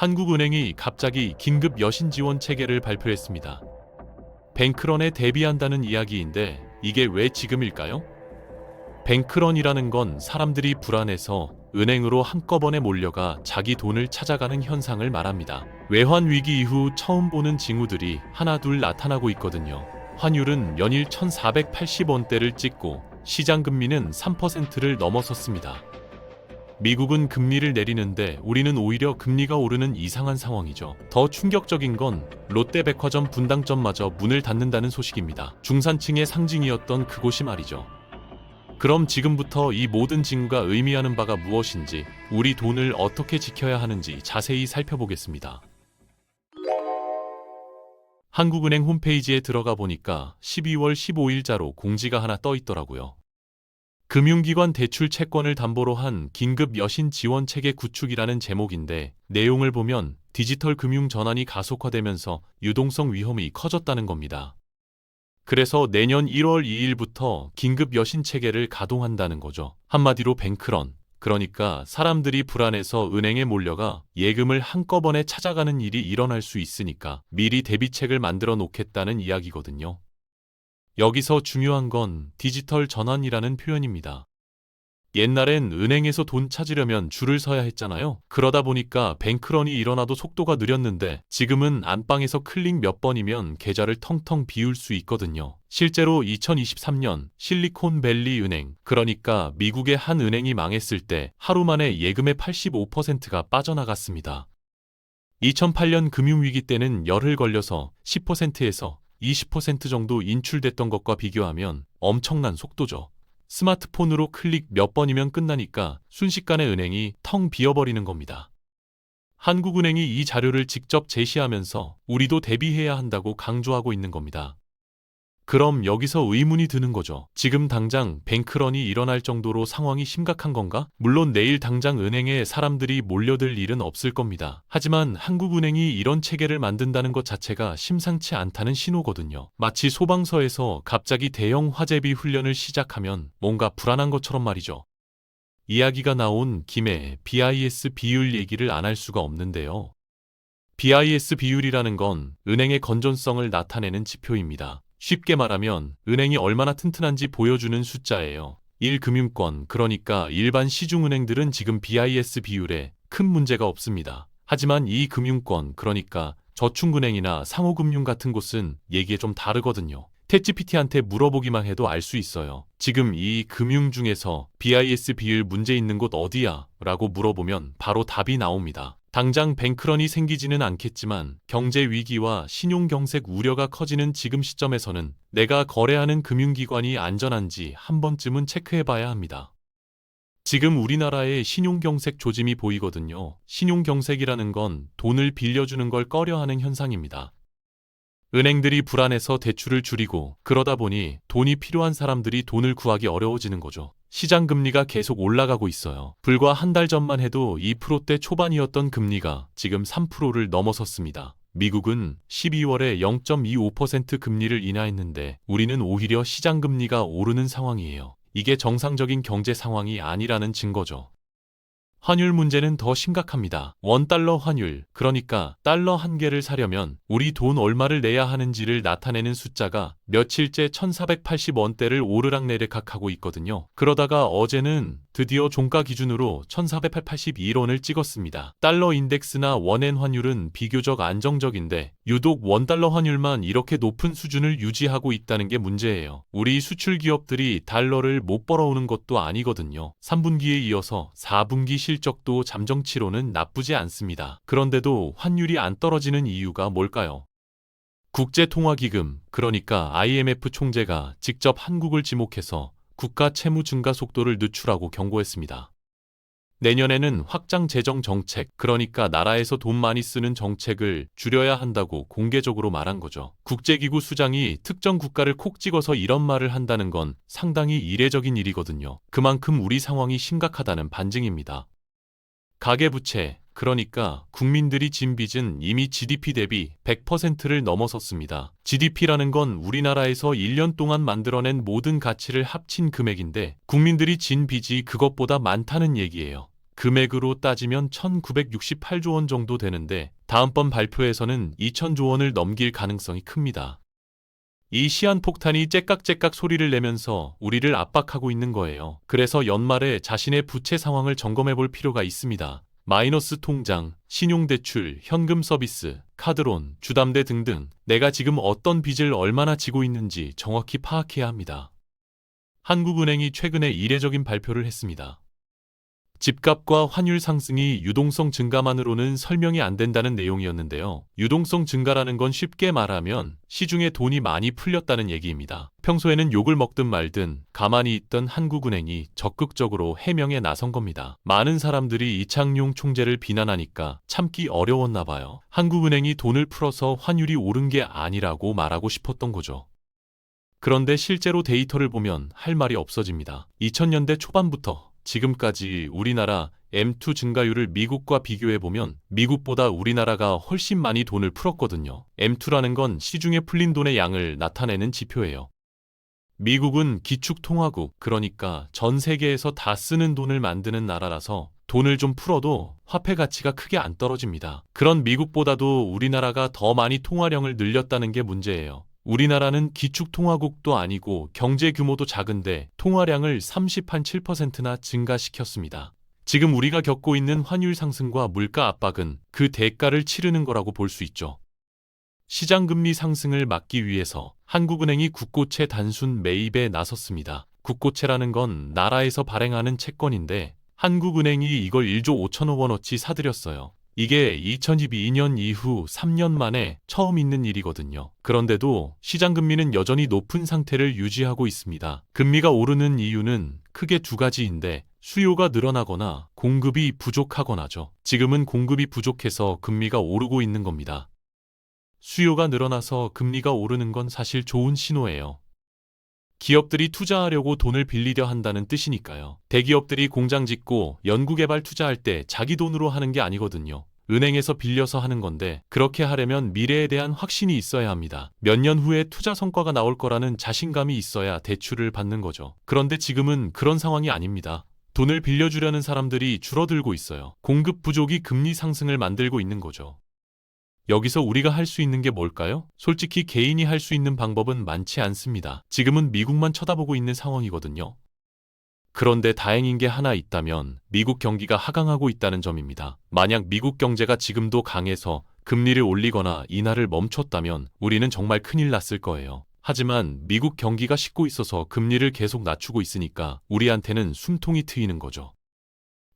한국은행이 갑자기 긴급 여신 지원 체계를 발표했습니다. 뱅크런에 대비한다는 이야기인데 이게 왜 지금일까요? 뱅크런이라는 건 사람들이 불안해서 은행으로 한꺼번에 몰려가 자기 돈을 찾아가는 현상을 말합니다. 외환 위기 이후 처음 보는 징후들이 하나둘 나타나고 있거든요. 환율은 연일 1,480원대를 찍고 시장 금리는 3%를 넘어섰습니다. 미국은 금리를 내리는데 우리는 오히려 금리가 오르는 이상한 상황이죠. 더 충격적인 건 롯데백화점 분당점마저 문을 닫는다는 소식입니다. 중산층의 상징이었던 그곳이 말이죠. 그럼 지금부터 이 모든 징후가 의미하는 바가 무엇인지, 우리 돈을 어떻게 지켜야 하는지 자세히 살펴보겠습니다. 한국은행 홈페이지에 들어가 보니까 12월 15일자로 공지가 하나 떠 있더라고요. 금융기관 대출 채권을 담보로 한 긴급 여신 지원 체계 구축이라는 제목인데, 내용을 보면 디지털 금융 전환이 가속화되면서 유동성 위험이 커졌다는 겁니다. 그래서 내년 1월 2일부터 긴급 여신 체계를 가동한다는 거죠. 한마디로 뱅크런, 그러니까 사람들이 불안해서 은행에 몰려가 예금을 한꺼번에 찾아가는 일이 일어날 수 있으니까 미리 대비책을 만들어 놓겠다는 이야기거든요. 여기서 중요한 건 디지털 전환이라는 표현입니다. 옛날엔 은행에서 돈 찾으려면 줄을 서야 했잖아요. 그러다 보니까 뱅크런이 일어나도 속도가 느렸는데 지금은 안방에서 클릭 몇 번이면 계좌를 텅텅 비울 수 있거든요. 실제로 2023년 실리콘밸리 은행, 그러니까 미국의 한 은행이 망했을 때 하루 만에 예금의 85%가 빠져나갔습니다. 2008년 금융위기 때는 열흘 걸려서 10%에서 20% 정도 인출됐던 것과 비교하면 엄청난 속도죠. 스마트폰으로 클릭 몇 번이면 끝나니까 순식간에 은행이 텅 비어버리는 겁니다. 한국은행이 이 자료를 직접 제시하면서 우리도 대비해야 한다고 강조하고 있는 겁니다. 그럼 여기서 의문이 드는 거죠. 지금 당장 뱅크런이 일어날 정도로 상황이 심각한 건가? 물론 내일 당장 은행에 사람들이 몰려들 일은 없을 겁니다. 하지만 한국은행이 이런 체계를 만든다는 것 자체가 심상치 않다는 신호거든요. 마치 소방서에서 갑자기 대형 화재비 훈련을 시작하면 뭔가 불안한 것처럼 말이죠. 이야기가 나온 김에 BIS 비율 얘기를 안 할 수가 없는데요. BIS 비율이라는 건 은행의 건전성을 나타내는 지표입니다. 쉽게 말하면 은행이 얼마나 튼튼한지 보여주는 숫자예요. 1금융권, 그러니까 일반 시중은행들은 지금 BIS 비율에 큰 문제가 없습니다. 하지만 2금융권, 그러니까 저축은행이나 상호금융 같은 곳은 얘기에 좀 다르거든요. 챗GPT한테 물어보기만 해도 알 수 있어요. 지금 이 금융 중에서 BIS 비율 문제 있는 곳 어디야? 라고 물어보면 바로 답이 나옵니다. 당장 뱅크런이 생기지는 않겠지만 경제 위기와 신용경색 우려가 커지는 지금 시점에서는 내가 거래하는 금융기관이 안전한지 한 번쯤은 체크해봐야 합니다. 지금 우리나라의 신용경색 조짐이 보이거든요. 신용경색이라는 건 돈을 빌려주는 걸 꺼려하는 현상입니다. 은행들이 불안해서 대출을 줄이고 그러다 보니 돈이 필요한 사람들이 돈을 구하기 어려워지는 거죠. 시장 금리가 계속 올라가고 있어요. 불과 한 달 전만 해도 2%대 초반이었던 금리가 지금 3%를 넘어섰습니다. 미국은 12월에 0.25% 금리를 인하했는데 우리는 오히려 시장 금리가 오르는 상황이에요. 이게 정상적인 경제 상황이 아니라는 증거죠. 환율 문제는 더 심각합니다. 원달러 환율, 그러니까 달러 한 개를 사려면 우리 돈 얼마를 내야 하는지를 나타내는 숫자가 며칠째 1,480원대를 오르락내리락하고 있거든요. 그러다가 어제는 드디어 종가 기준으로 1,481원을 찍었습니다. 달러 인덱스나 원엔 환율은 비교적 안정적인데 유독 원달러 환율만 이렇게 높은 수준을 유지하고 있다는 게 문제예요. 우리 수출 기업들이 달러를 못 벌어오는 것도 아니거든요. 3분기에 이어서 4분기 실적도 잠정치로는 나쁘지 않습니다. 그런데도 환율이 안 떨어지는 이유가 뭘까요? 국제통화기금, 그러니까 IMF 총재가 직접 한국을 지목해서 국가 채무 증가 속도를 늦추라고 경고했습니다. 내년에는 확장 재정 정책, 그러니까 나라에서 돈 많이 쓰는 정책을 줄여야 한다고 공개적으로 말한 거죠. 국제기구 수장이 특정 국가를 콕 찍어서 이런 말을 한다는 건 상당히 이례적인 일이거든요. 그만큼 우리 상황이 심각하다는 반증입니다. 가계부채, 그러니까 국민들이 진 빚은 이미 GDP 대비 100%를 넘어섰습니다. GDP라는 건 우리나라에서 1년 동안 만들어낸 모든 가치를 합친 금액인데 국민들이 진 빚이 그것보다 많다는 얘기예요. 금액으로 따지면 1968조 원 정도 되는데 다음번 발표에서는 2000조 원을 넘길 가능성이 큽니다. 이 시한폭탄이 째깍째깍 소리를 내면서 우리를 압박하고 있는 거예요. 그래서 연말에 자신의 부채 상황을 점검해 볼 필요가 있습니다. 마이너스 통장, 신용대출, 현금 서비스, 카드론, 주담대 등등 내가 지금 어떤 빚을 얼마나 지고 있는지 정확히 파악해야 합니다. 한국은행이 최근에 이례적인 발표를 했습니다. 집값과 환율 상승이 유동성 증가만으로는 설명이 안 된다는 내용이었는데요. 유동성 증가라는 건 쉽게 말하면 시중에 돈이 많이 풀렸다는 얘기입니다. 평소에는 욕을 먹든 말든 가만히 있던 한국은행이 적극적으로 해명에 나선 겁니다. 많은 사람들이 이창용 총재를 비난하니까 참기 어려웠나 봐요. 한국은행이 돈을 풀어서 환율이 오른 게 아니라고 말하고 싶었던 거죠. 그런데 실제로 데이터를 보면 할 말이 없어집니다. 2000년대 초반부터 지금까지 우리나라 M2 증가율을 미국과 비교해보면 미국보다 우리나라가 훨씬 많이 돈을 풀었거든요. M2라는 건 시중에 풀린 돈의 양을 나타내는 지표예요. 미국은 기축통화국, 그러니까 전 세계에서 다 쓰는 돈을 만드는 나라라서 돈을 좀 풀어도 화폐 가치가 크게 안 떨어집니다. 그런 미국보다도 우리나라가 더 많이 통화량을 늘렸다는 게 문제예요. 우리나라는 기축통화국도 아니고 경제 규모도 작은데 통화량을 37%나 증가시켰습니다. 지금 우리가 겪고 있는 환율 상승과 물가 압박은 그 대가를 치르는 거라고 볼 수 있죠. 시장금리 상승을 막기 위해서 한국은행이 국고채 단순 매입에 나섰습니다. 국고채라는 건 나라에서 발행하는 채권인데 한국은행이 이걸 1조 5천억 원어치 사들였어요. 이게 2012년 이후 3년 만에 처음 있는 일이거든요. 그런데도 시장금리는 여전히 높은 상태를 유지하고 있습니다. 금리가 오르는 이유는 크게 두 가지인데 수요가 늘어나거나 공급이 부족하거나죠. 지금은 공급이 부족해서 금리가 오르고 있는 겁니다. 수요가 늘어나서 금리가 오르는 건 사실 좋은 신호예요. 기업들이 투자하려고 돈을 빌리려 한다는 뜻이니까요. 대기업들이 공장 짓고 연구개발 투자할 때 자기 돈으로 하는 게 아니거든요. 은행에서 빌려서 하는 건데 그렇게 하려면 미래에 대한 확신이 있어야 합니다. 몇 년 후에 투자 성과가 나올 거라는 자신감이 있어야 대출을 받는 거죠. 그런데 지금은 그런 상황이 아닙니다. 돈을 빌려주려는 사람들이 줄어들고 있어요. 공급 부족이 금리 상승을 만들고 있는 거죠. 여기서 우리가 할 수 있는 게 뭘까요? 솔직히 개인이 할 수 있는 방법은 많지 않습니다. 지금은 미국만 쳐다보고 있는 상황이거든요. 그런데 다행인 게 하나 있다면 미국 경기가 하강하고 있다는 점입니다. 만약 미국 경제가 지금도 강해서 금리를 올리거나 인하를 멈췄다면 우리는 정말 큰일 났을 거예요. 하지만 미국 경기가 식고 있어서 금리를 계속 낮추고 있으니까 우리한테는 숨통이 트이는 거죠.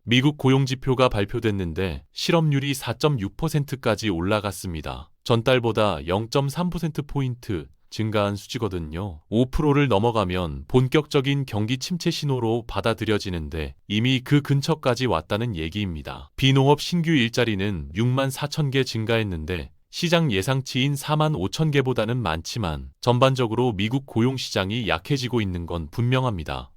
미국 고용지표가 발표됐는데 실업률이 4.6%까지 올라갔습니다. 전달보다 0.3%포인트 증가한 수치거든요. 5%를 넘어가면 본격적인 경기 침체 신호로 받아들여지는데 이미 그 근처까지 왔다는 얘기입니다. 비농업 신규 일자리는 6만 4천 개 증가했는데 시장 예상치인 4만 5천 개보다는 많지만 전반적으로 미국 고용시장이 약해지고 있는 건 분명합니다.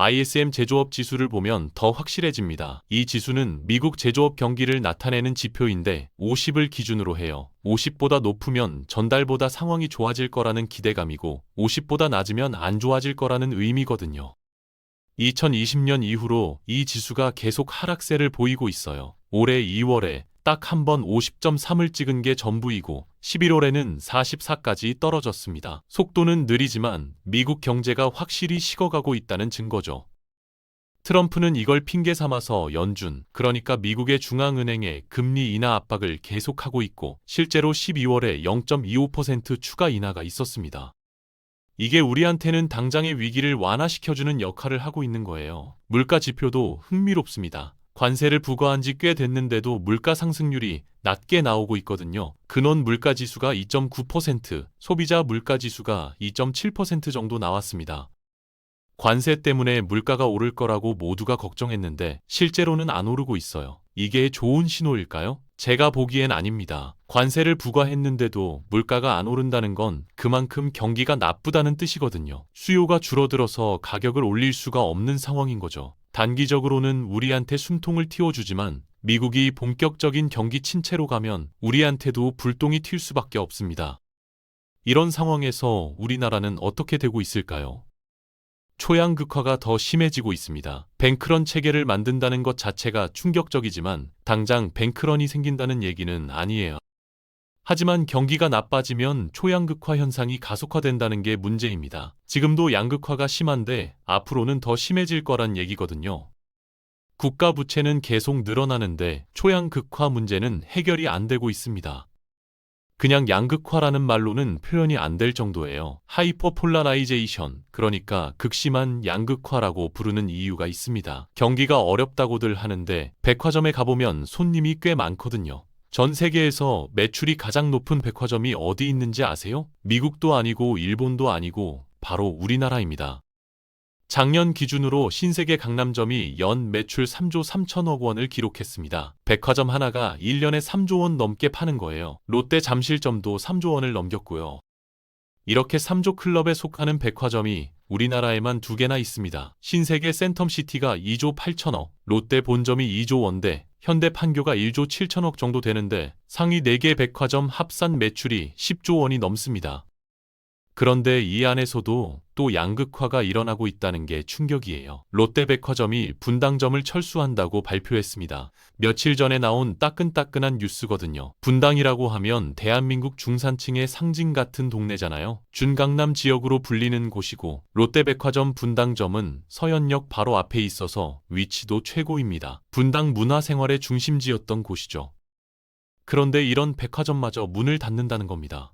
ISM 제조업 지수를 보면 더 확실해집니다. 이 지수는 미국 제조업 경기를 나타내는 지표인데 50을 기준으로 해요. 50보다 높으면 전달보다 상황이 좋아질 거라는 기대감이고 50보다 낮으면 안 좋아질 거라는 의미거든요. 2020년 이후로 이 지수가 계속 하락세를 보이고 있어요. 올해 2월에 딱 한 번 50.3을 찍은 게 전부이고 11월에는 44까지 떨어졌습니다. 속도는 느리지만 미국 경제가 확실히 식어가고 있다는 증거죠. 트럼프는 이걸 핑계 삼아서 연준, 그러니까 미국의 중앙은행의 금리 인하 압박을 계속하고 있고 실제로 12월에 0.25% 추가 인하가 있었습니다. 이게 우리한테는 당장의 위기를 완화시켜주는 역할을 하고 있는 거예요. 물가 지표도 흥미롭습니다. 관세를 부과한 지 꽤 됐는데도 물가 상승률이 낮게 나오고 있거든요. 근원 물가 지수가 2.9%, 소비자 물가 지수가 2.7% 정도 나왔습니다. 관세 때문에 물가가 오를 거라고 모두가 걱정했는데 실제로는 안 오르고 있어요. 이게 좋은 신호일까요? 제가 보기엔 아닙니다. 관세를 부과했는데도 물가가 안 오른다는 건 그만큼 경기가 나쁘다는 뜻이거든요. 수요가 줄어들어서 가격을 올릴 수가 없는 상황인 거죠. 단기적으로는 우리한테 숨통을 틔워주지만 미국이 본격적인 경기 침체로 가면 우리한테도 불똥이 튈 수밖에 없습니다. 이런 상황에서 우리나라는 어떻게 되고 있을까요? 초양극화가 더 심해지고 있습니다. 뱅크런 체계를 만든다는 것 자체가 충격적이지만 당장 뱅크런이 생긴다는 얘기는 아니에요. 하지만 경기가 나빠지면 초양극화 현상이 가속화된다는 게 문제입니다. 지금도 양극화가 심한데 앞으로는 더 심해질 거란 얘기거든요. 국가 부채는 계속 늘어나는데 초양극화 문제는 해결이 안 되고 있습니다. 그냥 양극화라는 말로는 표현이 안 될 정도예요. 하이퍼폴라라이제이션, 그러니까 극심한 양극화라고 부르는 이유가 있습니다. 경기가 어렵다고들 하는데 백화점에 가보면 손님이 꽤 많거든요. 전 세계에서 매출이 가장 높은 백화점이 어디 있는지 아세요? 미국도 아니고 일본도 아니고 바로 우리나라입니다. 작년 기준으로 신세계 강남점이 연 매출 3조 3천억 원을 기록했습니다. 백화점 하나가 1년에 3조 원 넘게 파는 거예요. 롯데 잠실점도 3조 원을 넘겼고요. 이렇게 3조 클럽에 속하는 백화점이 우리나라에만 2개나 있습니다. 신세계 센텀시티가 2조 8천억, 롯데 본점이 2조 원대, 현대 판교가 1조 7천억 정도 되는데 상위 4개 백화점 합산 매출이 10조 원이 넘습니다. 그런데 이 안에서도 또 양극화가 일어나고 있다는 게 충격이에요. 롯데백화점이 분당점을 철수한다고 발표했습니다. 며칠 전에 나온 따끈따끈한 뉴스거든요. 분당이라고 하면 대한민국 중산층의 상징 같은 동네잖아요. 준강남 지역으로 불리는 곳이고 롯데백화점 분당점은 서현역 바로 앞에 있어서 위치도 최고입니다. 분당 문화생활의 중심지였던 곳이죠. 그런데 이런 백화점마저 문을 닫는다는 겁니다.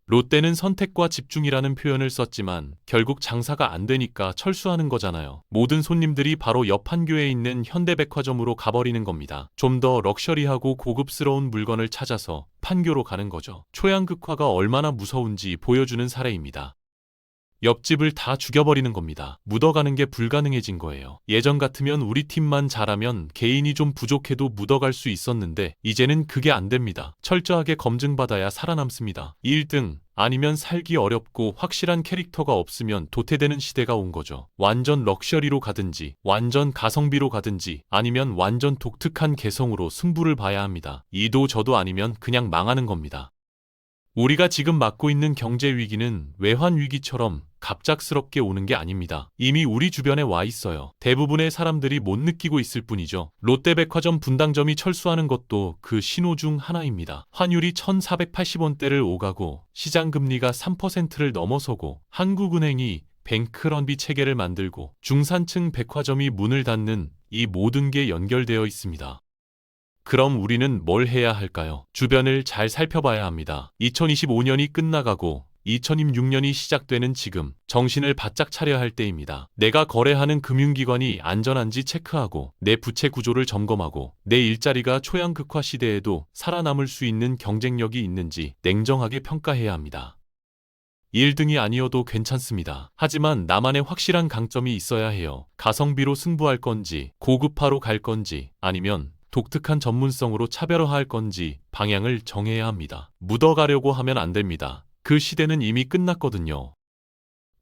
롯데는 선택과 집중이라는 표현을 썼지만 결국 장사가 안 되니까 철수하는 거잖아요. 모든 손님들이 바로 옆 판교에 있는 현대백화점으로 가버리는 겁니다. 좀 더 럭셔리하고 고급스러운 물건을 찾아서 판교로 가는 거죠. 초양극화가 얼마나 무서운지 보여주는 사례입니다. 옆집을 다 죽여버리는 겁니다. 묻어가는 게 불가능해진 거예요. 예전 같으면 우리 팀만 잘하면 개인이 좀 부족해도 묻어갈 수 있었는데 이제는 그게 안 됩니다. 철저하게 검증받아야 살아남습니다. 1등 아니면 살기 어렵고 확실한 캐릭터가 없으면 도태되는 시대가 온 거죠. 완전 럭셔리로 가든지 완전 가성비로 가든지 아니면 완전 독특한 개성으로 승부를 봐야 합니다. 이도 저도 아니면 그냥 망하는 겁니다. 우리가 지금 맞고 있는 경제 위기는 외환 위기처럼 갑작스럽게 오는 게 아닙니다. 이미 우리 주변에 와 있어요. 대부분의 사람들이 못 느끼고 있을 뿐이죠. 롯데백화점 분당점이 철수하는 것도 그 신호 중 하나입니다. 환율이 1,480원대를 오가고 시장금리가 3%를 넘어서고 한국은행이 뱅크런비 체계를 만들고 중산층 백화점이 문을 닫는 이 모든 게 연결되어 있습니다. 그럼 우리는 뭘 해야 할까요? 주변을 잘 살펴봐야 합니다. 2025년이 끝나가고 2026년이 시작되는 지금 정신을 바짝 차려야 할 때입니다. 내가 거래하는 금융기관이 안전한지 체크하고 내 부채 구조를 점검하고 내 일자리가 초양극화 시대에도 살아남을 수 있는 경쟁력이 있는지 냉정하게 평가해야 합니다. 1등이 아니어도 괜찮습니다. 하지만 나만의 확실한 강점이 있어야 해요. 가성비로 승부할 건지 고급화로 갈 건지 아니면 독특한 전문성으로 차별화할 건지 방향을 정해야 합니다. 묻어가려고 하면 안 됩니다. 그 시대는 이미 끝났거든요.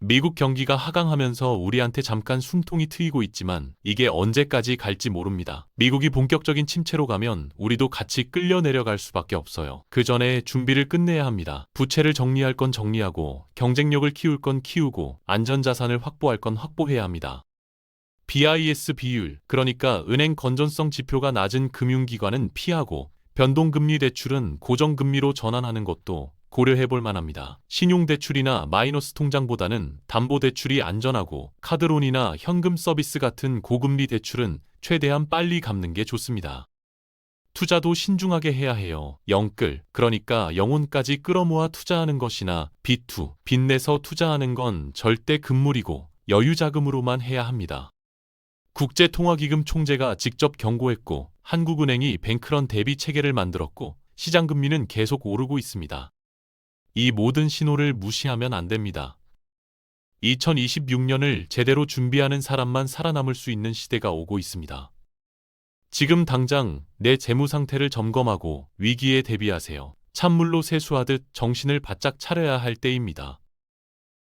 미국 경기가 하강하면서 우리한테 잠깐 숨통이 트이고 있지만 이게 언제까지 갈지 모릅니다. 미국이 본격적인 침체로 가면 우리도 같이 끌려 내려갈 수밖에 없어요. 그 전에 준비를 끝내야 합니다. 부채를 정리할 건 정리하고 경쟁력을 키울 건 키우고 안전자산을 확보할 건 확보해야 합니다. BIS 비율, 그러니까 은행 건전성 지표가 낮은 금융기관은 피하고 변동금리 대출은 고정금리로 전환하는 것도 고려해 볼 만합니다. 신용대출이나 마이너스 통장보다는 담보대출이 안전하고 카드론이나 현금 서비스 같은 고금리 대출은 최대한 빨리 갚는 게 좋습니다. 투자도 신중하게 해야 해요. 영끌, 그러니까 영혼까지 끌어모아 투자하는 것이나 B2, 빚내서 투자하는 건 절대 금물이고 여유자금으로만 해야 합니다. 국제통화기금 총재가 직접 경고했고 한국은행이 뱅크런 대비 체계를 만들었고 시장금리는 계속 오르고 있습니다. 이 모든 신호를 무시하면 안 됩니다. 2026년을 제대로 준비하는 사람만 살아남을 수 있는 시대가 오고 있습니다. 지금 당장 내 재무 상태를 점검하고 위기에 대비하세요. 찬물로 세수하듯 정신을 바짝 차려야 할 때입니다.